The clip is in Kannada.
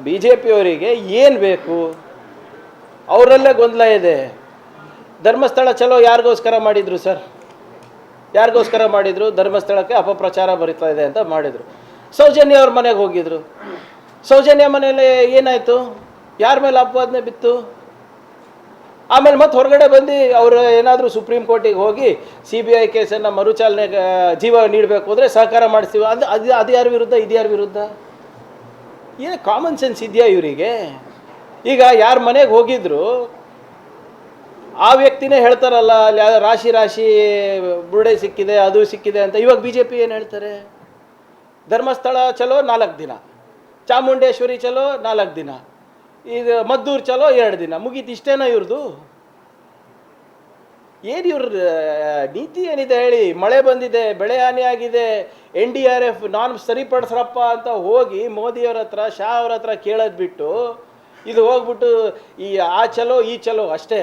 ಬಿ ಜೆ ಪಿಯವರಿಗೆ ಏನು ಬೇಕು, ಅವರಲ್ಲೇ ಗೊಂದಲ ಇದೆ. ಧರ್ಮಸ್ಥಳ ಚಲೋ ಯಾರಿಗೋಸ್ಕರ ಮಾಡಿದರು ಸರ್? ಯಾರಿಗೋಸ್ಕರ ಮಾಡಿದರು? ಧರ್ಮಸ್ಥಳಕ್ಕೆ ಅಪಪ್ರಚಾರ ಬರಿತಾ ಇದೆ ಅಂತ ಮಾಡಿದರು. ಸೌಜನ್ಯ ಅವ್ರ ಮನೆಗೆ ಹೋಗಿದ್ರು. ಸೌಜನ್ಯ ಮನೆಯಲ್ಲಿ ಏನಾಯಿತು? ಯಾರ ಮೇಲೆ ಅಪವಾದನೆ ಬಿತ್ತು? ಆಮೇಲೆ ಮತ್ತೆ ಹೊರಗಡೆ ಬಂದು ಅವರು ಏನಾದರೂ ಸುಪ್ರೀಂ ಕೋರ್ಟಿಗೆ ಹೋಗಿ CBI ಕೇಸನ್ನು ಮರುಚಾಲನೆ ಜೀವ ನೀಡಬೇಕು ಅಂದರೆ ಸಹಕಾರ ಮಾಡಿಸ್ತೀವಿ. ಅದು ಯಾರ ವಿರುದ್ಧ? ಇದು ಯಾರ ವಿರುದ್ಧ? ಏನು ಕಾಮನ್ ಸೆನ್ಸ್ ಇದೆಯಾ ಇವರಿಗೆ? ಈಗ ಯಾರ ಮನೆಗೆ ಹೋಗಿದ್ರು ಆ ವ್ಯಕ್ತಿನೇ ಹೇಳ್ತಾರಲ್ಲ, ಅಲ್ಲಿ ರಾಶಿ ರಾಶಿ ಬುರುಡೆ ಸಿಕ್ಕಿದೆ, ಅದು ಸಿಕ್ಕಿದೆ ಅಂತ. ಇವಾಗ BJP ಏನು ಹೇಳ್ತಾರೆ? ಧರ್ಮಸ್ಥಳ ಚಲೋ 4 ದಿನ, ಚಾಮುಂಡೇಶ್ವರಿ ಚಲೋ 4 ದಿನ, ಇದು ಮದ್ದೂರು ಚಲೋ 2 ದಿನ, ಮುಗೀತು. ಇಷ್ಟೇನಾ ಇವ್ರದ್ದು? ಏನು ಇವ್ರ ನೀತಿ ಏನಿದೆ ಹೇಳಿ? ಮಳೆ ಬಂದಿದೆ, ಬೆಳೆ ಹಾನಿ ಆಗಿದೆ, NDRF ನಾನು ಸರಿಪಡಿಸ್ರಪ್ಪ ಅಂತ ಹೋಗಿ ಮೋದಿಯವ್ರ ಹತ್ರ, ಶಾ ಅವ್ರ ಹತ್ರ ಕೇಳೋದು ಬಿಟ್ಟು ಇದು ಹೋಗ್ಬಿಟ್ಟು ಈ ಚಲೋ ಈ ಚಲೋ ಅಷ್ಟೇ.